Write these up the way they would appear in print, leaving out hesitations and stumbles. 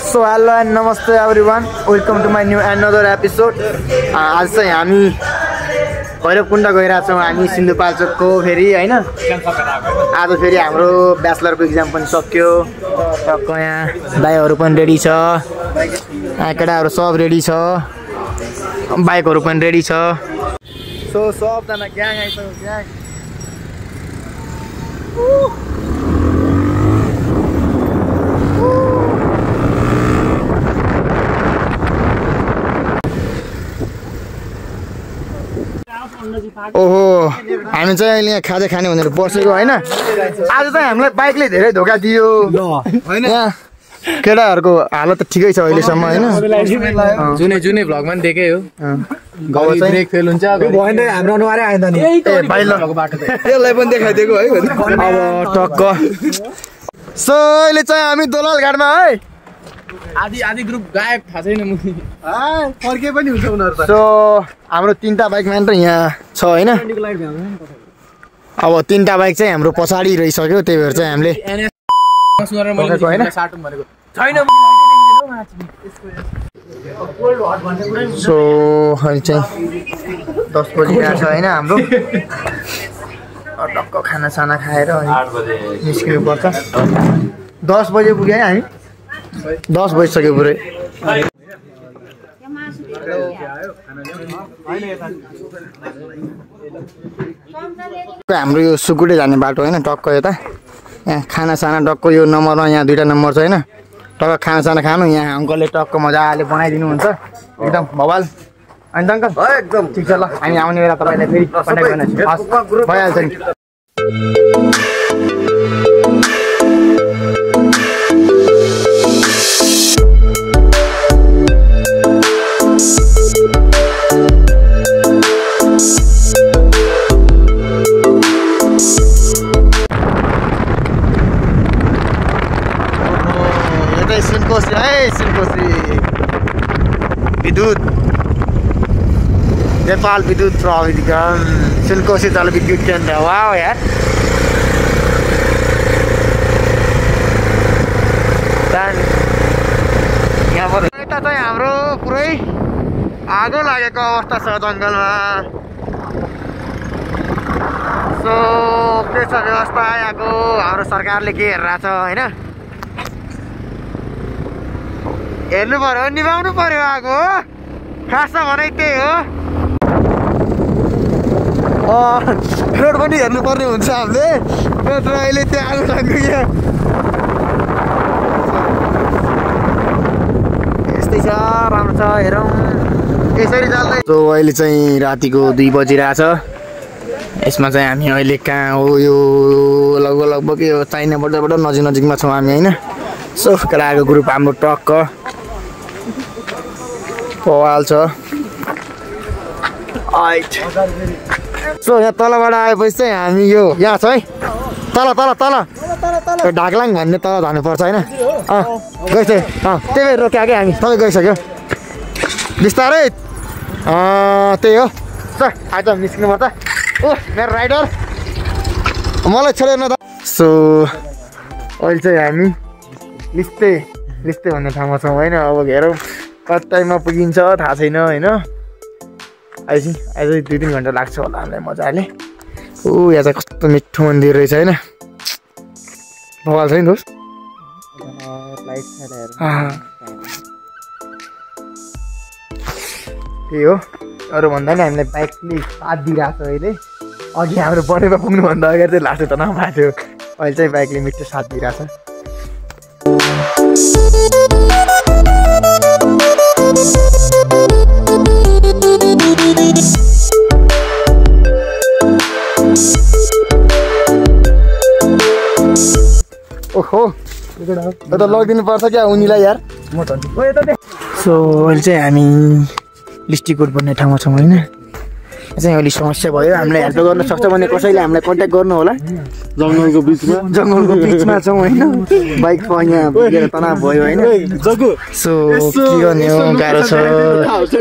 So hello and namaste everyone, welcome to my new another episode. आज चाहिँ हामी भैरवकुण्ड गइरहेका छौँ हामी सिन्धुपाल्चोकको फेरि हैन। आज फेरि हाम्रो ब्याचलरको एक्जाम पनि सक्यो। टक्क यहाँ दाइहरु पनि रेडी छ, केटाहरु सब रेडी छ, बाइकहरु पनि रेडी छ। सो सबजना ग्याङ आइसक्यो ग्याङ। ओहो हामी चाहिँ अहिले यहाँ खाजा खाने भनेर बसेको हैन। आज चाहिँ हामीलाई बाइकले धेरै धोका दियो हैन। केटाहरुको हालत त ठिकै छ अहिलेसम्म हैन। जुनै भ्लगमा नि देखे हो गाउँ चाहिँ ब्रेक फेल हुन्छ भएन हाम्रो अनुहारै आएन नि। ए बाइलको बाटो त्यसलाई पनि देखाइदिएको है। अब टक्क सो अहिले चाहिँ हामी दोलाल घाटमा है। आधी ग्रुप गायब थाहा छैन मुखी फर्के पनि हुन्छ उनीहरु त। सो हाम्रो तीनटा बाइक मात्र यहाँ छ हैन। अब तीनटा बाइक चाहिँ हाम्रो पछाडी रहिसक्यो, त्यही भएर चाहिँ हामीले सो अहिले चाहिँ 10 बजिरहेको छ हैन। हाम्रो टक्क खानासाना खाएर निस्किनु पर्छ। 10 बजे पुग्यो है हामी। 10 बजिसक्यो पुरै। हाम्रो यो सुकुटे जाने बाटो हैन। टक्क यता यहाँ खानासाना टक्क यो नम्बरमा यहाँ दुईटा नम्बर छ हैन। टक्क खानासाना खानु, यहाँ अङ्कलले टक्क मजाले बनाइदिनुहुन्छ एकदम बवाल। अनि अङ्कल एकदम ठिक छ। ल हामी आउने बेला तपाईलाई फेरि कन्ट्याक्ट गर्नेछु, भइहाल्छ नि। सिन्कोसी है, सिन्कोसी विद्युत नेपाल विद्युत प्राधिकरण सिन्कोसी जलविद्युत केन्द्र। वाओ यार यहाँ यता चाहिँ हाम्रो पुरै आगो लागेको अवस्था छ जङ्गलमा। सो के छ व्यवस्था यहाँको, हाम्रो सरकारले के हेरिरहेछ हैन। हेर्नु पर्यो, निभाउनु पर्यो आगो, खासमा भनाइ त्यही हो। रोड पनि हेर्नु पर्ने हुन्छ हामीले, तर अहिले त्यो आगो लाग्यो क्या। यस्तै छ, राम्रो छ, हेरौँ यसरी चल्दै। सो अहिले चाहिँ रातिको 2 बजिरहेछ। यसमा चाहिँ हामी अहिले कहाँ हो, यो लगभग यो चाइनाबाट नजिकमा छौँ हामी होइन। सो केटाको ग्रुप हाम्रो टक्क पवाल छ। सो यहाँ तलबाट आएपछि चाहिँ हामी यो यहाँ छ है, तल ढाकलाङ भन्ने तल जानुपर्छ होइन। गइसक्यो, त्यही भएर रोक्यो कि हामी सबै गइसक्यो बिस्तारै। त्यही हो सर, आज निस्किनु पर्छ। ओ मेरो राइडर मलाई छोडेन त। सो अहिले चाहिँ हामी लिस्ते भन्ने ठाउँमा छौँ होइन। अब हेरौँ कति टाइममा पुगिन्छ थाहा छैन होइन। आज 2-3 घन्टा लाग्छ होला हामीलाई मजाले। ओ यहाँ चाहिँ कस्तो मिठो मन्दिर रहेछ होइन, बवाल छ नि दोस्त। त्यही हो, अरू भन्दा नि हामीलाई बाइकले साथ दिइरहेको छ अहिले। अघि हाम्रो बडेमा पुग्नुभन्दा अगाडि चाहिँ लासो त नभएको थियो, अहिले चाहिँ बाइकले मिठो साथ दिइरहेको छ। ओहो त लगिदिनु पर्छ क्या उनीलाई यार। सो अहिले चाहिँ हामी लिस्टिकोट भन्ने ठाउँमा छौँ होइन। चाहिँ अलिक समस्या भयो, हामीलाई हेल्प गर्न सक्छ भने कसैले हामीलाई कन्ट्याक्ट गर्नु होला। जङ्गलको बिचमा छौँ होइन, बाइक यहाँ तनाव भयो होइन। सो के गर्ने हो, गाह्रो छ।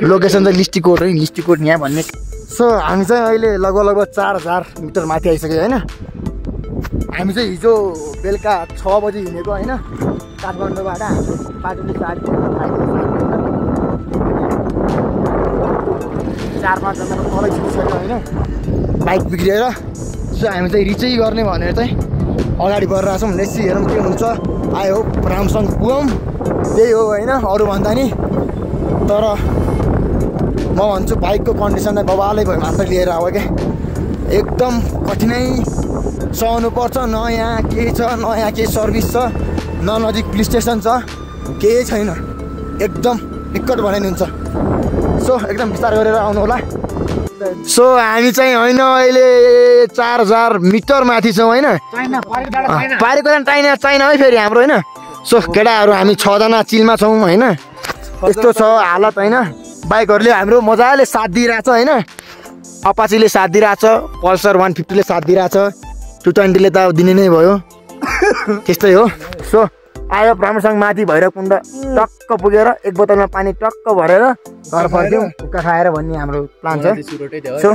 लोकेसन चाहिँ लिस्टिकोट है, लिस्टिकोट यहाँ भन्ने। सो हामी चाहिँ अहिले लगभग 4000 मिटर माथि आइसक्यो होइन। हामी चाहिँ हिजो बेलुका 6 बजी हिँडेको होइन काठमाडौँबाट हाम्रो बाटोले 4-5 जनाको तलै छिटिसक्यो होइन बाइक बिग्रिएर। सो हामी चाहिँ रिचै गर्ने भनेर चाहिँ अगाडि बढिरहेको छौँ। लेट्स सी हेरौँ के हुन्छ। आयो राम्रोसँग पुगौँ त्यही हो होइन अरू भन्दा नि। तर म भन्छु बाइकको कन्डिसनलाई बबालै भयो मात्र लिएर आयो क्या। एकदम कठिनाइ सहनुपर्छ। न यहाँ केही छ न यहाँ केही सर्भिस छ न नजिक पुलिस स्टेसन छ केही छैन। एकदम दिक्कत बनाइदिन्छ। सो एकदम बिस्तार गरेर आउनु होला। सो हामी चाहिँ होइन अहिले 4000 मिटर माथि छौँ होइन पारेको चाइना है फेरि हाम्रो होइन। सो केटाहरू हामी 6 जना चिलमा छौँ होइन। यस्तो छ हालत होइन। बाइकहरूले हाम्रो मजाले साथ दिइरहेछ होइन। अपाचीले साथ दिइरहेछ, पल्सर 150ले साथ दिइरहेछ, 220ले त दिने नै भयो त्यस्तै हो। सो आयो राम्रोसँग माथि भैरवकुण्ड टक्क पुगेर एक बोतलमा पानी टक्क भरेर घर फर्क्यौँ हुक्का खाएर भन्ने हाम्रो प्लान छ। सो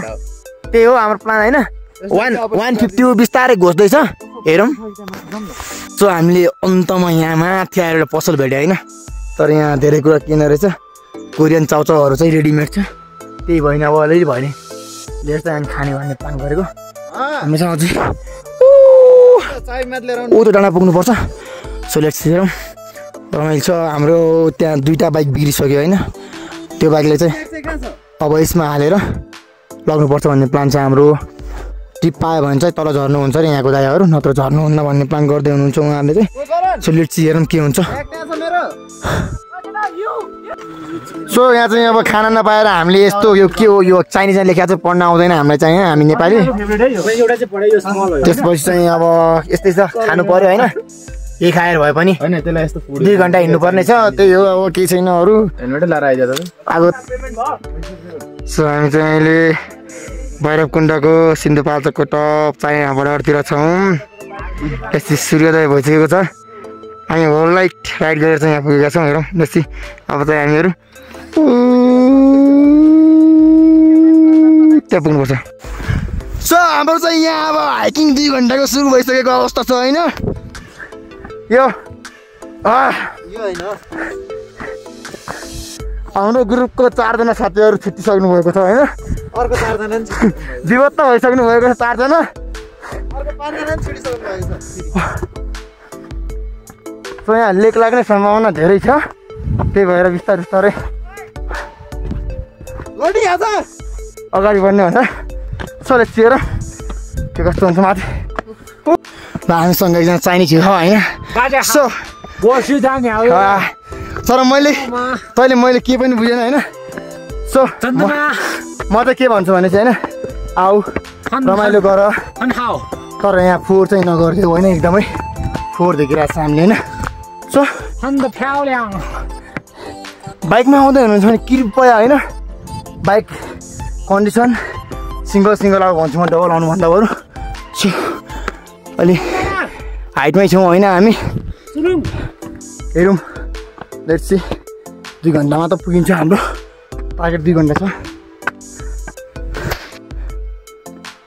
त्यही हो हाम्रो प्लान होइन। 150 बिस्तारै घोस्दैछ हेरौँ। सो हामीले अन्तमा यहाँ माथि आएर पसल भेट्यो होइन। तर यहाँ धेरै कुरा किन रहेछ। कोरियन चाउचाउहरू चाहिँ रेडिमेड छ त्यही भएन अब अलिअलि भयो नि लिएर चाहिँ खाने भन्ने प्लान गरेको हामीसँग अझै ऊ त डाँडा पुग्नुपर्छ। सो लेट्स हेरौँ रमाइलो छ। हाम्रो त्यहाँ 2टा बाइक बिग्रिसक्यो होइन। त्यो बाइकले चाहिँ अब यसमा हालेर लग्नुपर्छ भन्ने प्लान छ हाम्रो। टिप पायो भने चाहिँ तल झर्नुहुन्छ अरे यहाँको दायाहरू नत्र झर्नुहुन्न भन्ने प्लान गर्दै हुनुहुन्छ उहाँहरूले चाहिँ। सो लेट्स हेरौँ के हुन्छ। सो यहाँ चाहिँ अब खाना नपाएर हामीले यस्तो यो के हो यो चाइनिजमा लेखेको चाहिँ पढ्न आउँदैन हामीलाई चाहिँ हामी नेपाली। त्यसपछि चाहिँ अब यस्तै छ खानु पर्यो होइन। यही खाएर भए पनि 2 घन्टा हिँड्नु पर्ने छ त्यही हो अब केही छैन अरू आगो। सो हामी चाहिँ अहिले भैरवकुण्डको सिन्धुपाल्चोकको टप चाइना बर्डरतिर छौँ। यस्तै सूर्योदय भइसकेको छ। हामी होल लाइट राइड गरेर चाहिँ यहाँ पुगेका छौँ हेरौँ। जस्तै अब चाहिँ हामीहरू त्यहाँ पुग्नुपर्छ। सो हाम्रो चाहिँ यहाँ अब हाइकिङ 2 घन्टाको सुरु भइसकेको अवस्था छ होइन। यो हाम्रो ग्रुपको 4 जना साथीहरू छुट्टिसक्नु भएको छ होइन। अर्को 4 जना विपद त भइसक्नु भएको छ 4 जना। अर्को 5 जना छुटिसक्नु भएको छ। सो यहाँ लेक लाग्ने सम्भावना धेरै छ त्यही भएर बिस्तारै बिस्तारै अगाडि बढ्ने भनेर। सो लेट्स हेरौँ के कस्तो हुन्छ माथि। हामीसँग एकजना चाइनिज हो होइन। सो तर मैले के पनि बुझेन होइन। सो म चाहिँ के भन्छु भने चाहिँ होइन आऊ रमाइलो गर तर यहाँ फोहोर चाहिँ नगरिदियो होइन। एकदमै फोहोर देखिरहेको छ हामीले होइन। सो बाइकमा आउँदै हुनुहुन्छ भने कृपया होइन बाइक कन्डिसन सिङ्गल अब भन्छु म डबल आउनुभन्दा बरु। सो अलि हाइटमै छौँ होइन हामी। हेरौँ लेट्स सी 2 घन्टामा त पुगिन्छ हाम्रो टार्गेट 2 घन्टा छ।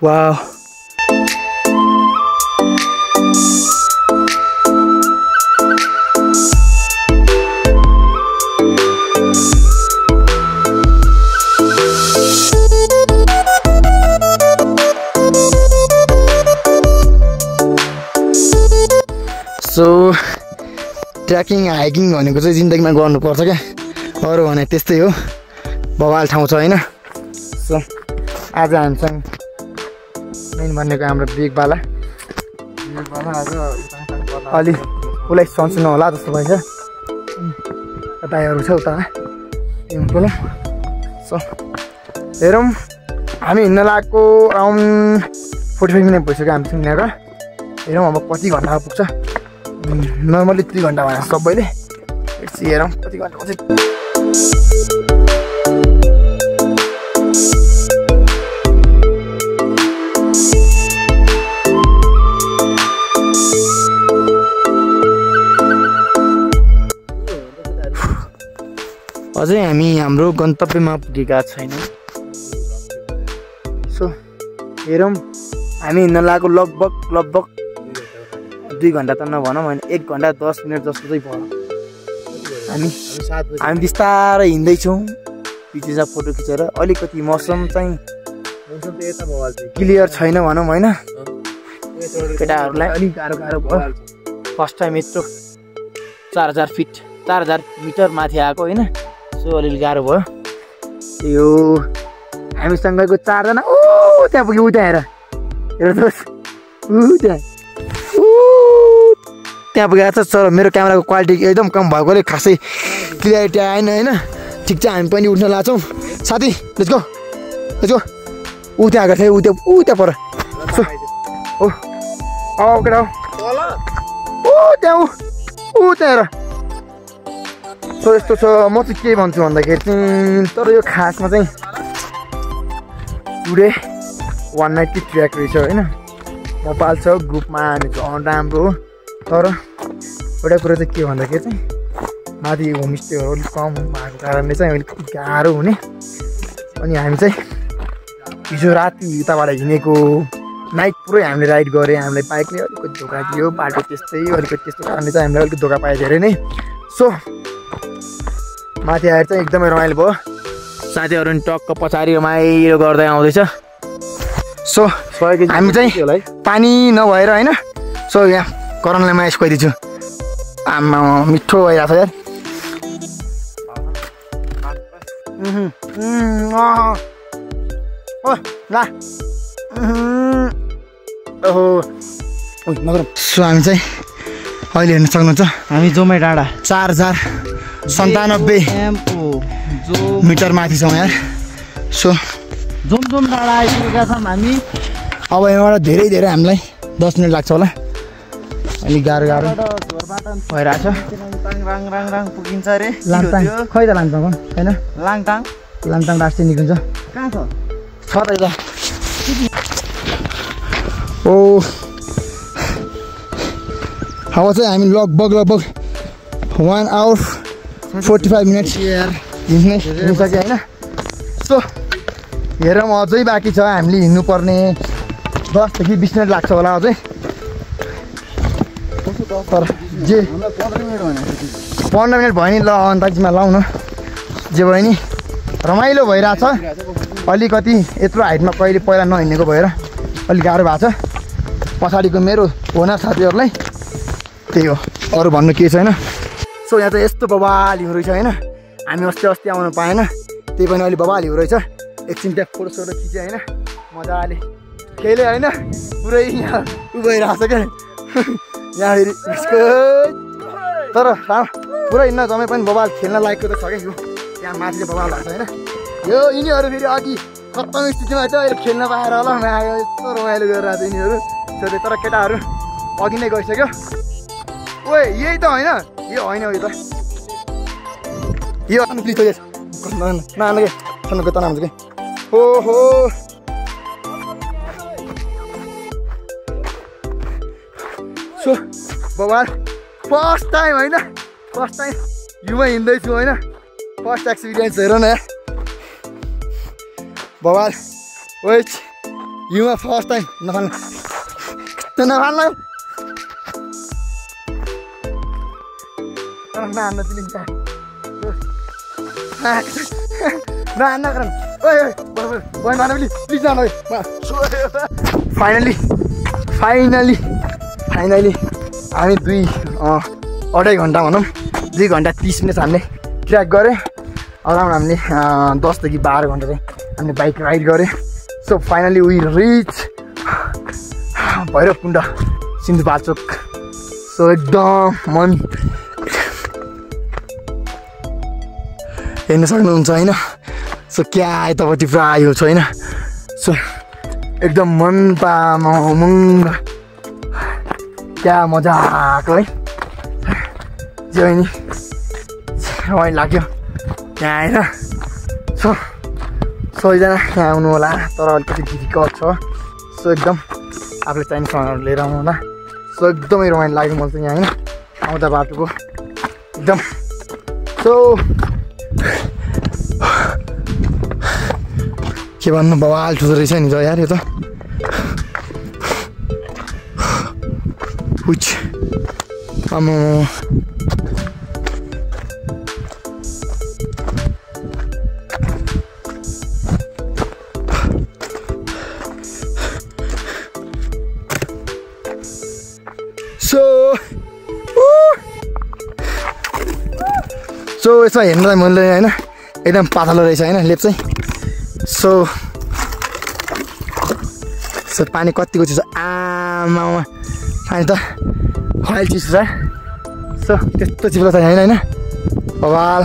वाउ सो ट्रेकिङ हाइकिङ भनेको चाहिँ जिन्दगीमा गर्नुपर्छ क्या। अरू भने त्यस्तै हो बवाल ठाउँ छ होइन। सो आज हामीसँग मेन भनेको हाम्रो बिगबाला आज अलि उसलाई सन्चुनु होला जस्तो भएछ। दाइहरू छ उता बोलौँ। सो हेरौँ हामी हिँड्न लागेको अराउन्ड 45 मिनट भइसक्यो हामीसँग यहाँको। हेरौँ अब कति घन्टामा पुग्छ। नर्मली 3 घन्टा भने सबैले हेरौँ कति घन्टा पछि। अझै हामी हाम्रो गन्तव्यमा पुगेका छैनौँ। सो हेरौँ हामी हिँड्न लागेको लगभग 2 घन्टा त नभनौँ होइन 1 घन्टा 10 मिनट जस्तो चाहिँ भयो हामी बिस्तारै हिँड्दैछौँ पिछे फोटो खिचेर अलिकति मौसम चाहिँ क्लियर छैन भनौँ होइन केटाहरूलाई अलिक गाह्रो भयो फर्स्ट टाइम यत्रो 4000 फिट 4000 मिटर माथि आएको होइन सो अलिअलि गाह्रो भयो यो हामीसँगको 4 जना ओ त्यहाँ पुग्यो उता हेर्नुहोस् त्यहाँ पुगेको छ तर मेरो क्यामेराको क्वालिटी एकदम कम भएकोले खासै क्लियरिटी आएन होइन ठिक छ हामी पनि उठ्न लाग्छौँ साथी लेट्स गो ऊ त्यहाँ आएको थियो ऊ त्यहाँ पर हो औ केटा ओ त्यहाँ ऊ त्यहाँ हेर सो यस्तो छ म चाहिँ के भन्छु भन्दाखेरि चाहिँ तर यो खासमा चाहिँ टुडे 190 ट्र्याक रहेछ होइन नेपाल छ ग्रुपमा हामी झन् राम्रो हो तर एउटा कुरो चाहिँ के भन्दाखेरि चाहिँ माथि होमस्टेहरू अलिक कम भएको कारणले चाहिँ अलिक गाह्रो हुने अनि हामी चाहिँ हिजो राति उताबाट हिँडेको नाइट पुरै हामीले राइड गऱ्यौँ हामीलाई बाइकले अलिकति धोका दियो बाटो त्यस्तै अलिकति त्यस्तो कारणले चाहिँ हामीलाई अलिकति धोका पायो धेरै नै सो माथि आएर चाहिँ एकदमै रमाइलो भयो साथीहरू नि टक्क पछाडि रमाइलो गर्दै आउँदैछ सो हामी चाहिँ पानी नभएर होइन सो यहाँ करणलाई म यसो खुवाइदिन्छु आमा मिठो भइरहेको छ यार सो हामी चाहिँ अहिले हेर्न सक्नुहुन्छ हामी जोमै डाँडा 4097 मिटर माथि छौँ यार सो जोम डाँडा आइपुगेका छौँ हामी अब यहाँबाट धेरै हामीलाई 10 मिनट लाग्छ होला अलिक गाह्रो भइरहेछ लाङटाङ पुगिन्छ अरे लाङटाङ खै त लाङटाङ होइन लाङटाङ राष्ट्रिय निकुञ्ज कहाँ छ त यता ओ अब चाहिँ हामी लगभग 1 hour 45 minutes हिँड्नै सक्यो होइन सो हेरौँ अझै बाँकी छ हामीले हिँड्नुपर्ने 10 देखि 20 मिनट लाग्छ होला अझै तर जे 15 मिनट भयो नि ल अन्दाजमा लाउँ न जे भयो नि रमाइलो भइरहेछ अलिकति यत्रो हाइटमा कहिले पहिला नहिँडेको भएर अलिक गाह्रो भएको छ पछाडिको मेरो होना साथीहरूलाई त्यही हो अरू भन्नु केही छैन सो यहाँ चाहिँ यस्तो बवाल हिउँ रहेछ होइन हामी अस्ति आउनु पाएन त्यही पनि अहिले बवाल हिउँ रहेछ एकछिन त्यहाँ फोटोसोटो खिच्यो होइन मजाले खेल्यो होइन पुरै यहाँ उभइरहेको छ क्या यहाँ फेरि तर पुरै न जम्मै पनि बवाल खेल्न लायकको त छ क्या यो यहाँ माथि चाहिँ बवाल भएको छ होइन यो यिनीहरू फेरि अघि खत्तम स्थितिमा चाहिँ अहिले खेल्न पाएर होला यस्तो रमाइलो गरिरहेको छ यिनीहरू सोधे तर केटाहरू अघि नै गइसक्यो ओए यही त होइन यो होइन यो त यो प्लिज नआनु के छन्नुको त नआउँछ कि ओहो सो बवाल फर्स्ट टाइम होइन फर्स्ट टाइम हिउँमा हिँड्दैछु होइन फर्स्ट एक्सपिरियन्स हेर न बवाल वेट हिउँमा फर्स्ट टाइम नफाल्नु नफाल्नु नहान्न दिन्छ नहान्न कारण ओइ मान प्लिज नहान फाइनली हामी 2.5 घन्टा भनौँ 2 घन्टा 30 मिनट हामीले ट्र्याक गऱ्यौँ अराउन्ड हामीले 10 देखि 12 घन्टा चाहिँ हामीले बाइक राइड गऱ्यौँ so finally we reach Bhairavkund Sindhupalchok so एकदम मन हेर्न सक्नुहुन्छ होइन सो क्या यतापट्टि पुरा आयो छ होइन सो एकदम मन मुङ्ग क्या मजा आएको है जे नि रमाइलो लाग्यो त्यहाँ आएर सो सबैजना यहाँ आउनु होला तर अलिकति डिफिकल्ट छ सो एकदम आफूले चाहिने सामानहरू लिएर आउनु होला सो एकदमै रमाइलो लाग्यो मलाई चाहिँ यहाँ होइन आउँदा बाटोको एकदम सो के भन्नु बवाल ठुलो रहेछ नि यार यो त उच आमा सो यसमा हेर्नलाई मनले होइन एकदम पातलो रहेछ होइन लेप चाहिँ सो पानी कतिको चिसो आमामा पानी त खैल चिसो छ सो त्यस्तो चिप्लो त होइन होइन बवाल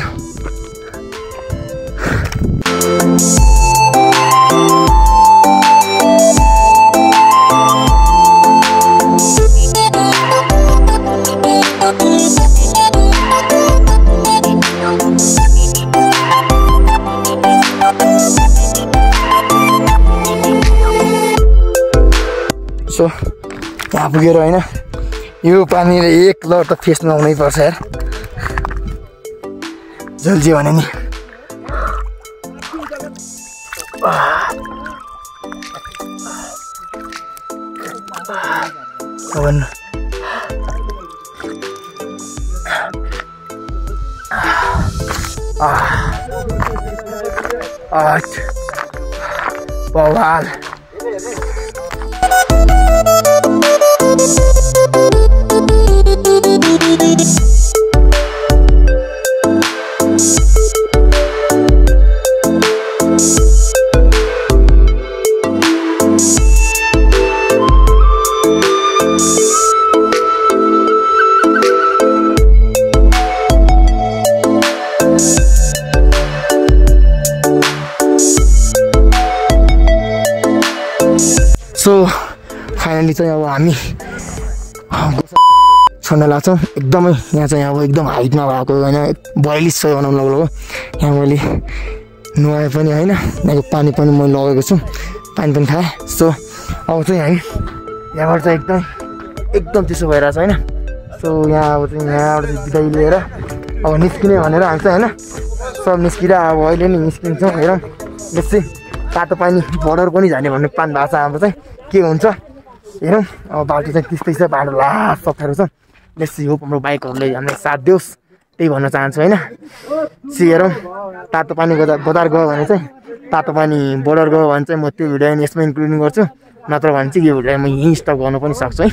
सो यहाँ पुगेर होइन यो पानीले एक लहर त फेस नहुनै पर्छ यार जल्जी भने नि बवाल सो फाइनली चाहिँ अब हामी छन्ने लाग्छौँ एकदमै यहाँ चाहिँ अब एकदम हाइटमा भएको होइन 4200 बनाउनु लाग्यो यहाँ मैले नुहाए पनि होइन यहाँको पानी पनि मैले लगेको छु पानी पनि खाएँ सो अब चाहिँ हामी यहाँबाट चाहिँ एकदम चिसो भइरहेछ होइन सो यहाँ अब चाहिँ यहाँबाट बिदाई लिएर अब निस्किने भनेर हामी चाहिँ होइन सब निस्किएर अब अहिले नि निस्किन्छौँ हेरौँ बेसी तातो पानी बोर्डर पनि जाने भन्ने प्लान भएको छ हाम्रो चाहिँ के हुन्छ हेरौँ अब बाटो चाहिँ त्यस्तै छ बाटो लास्ट सफाहरू छ बेसी होप हाम्रो बाइकहरूले हामीलाई साथ दियोस् त्यही भन्न चाहन्छु होइन सी हेरौँ तातो पानी गोदार गयो भने चाहिँ तातो पानी बोर्डर गयो भने चाहिँ म त्यो भिडियो यसमा इन्क्लुडिङ गर्छु नत्र भने चाहिँ यो भिडियो म यहीँ स्टप गर्नु पनि सक्छु है।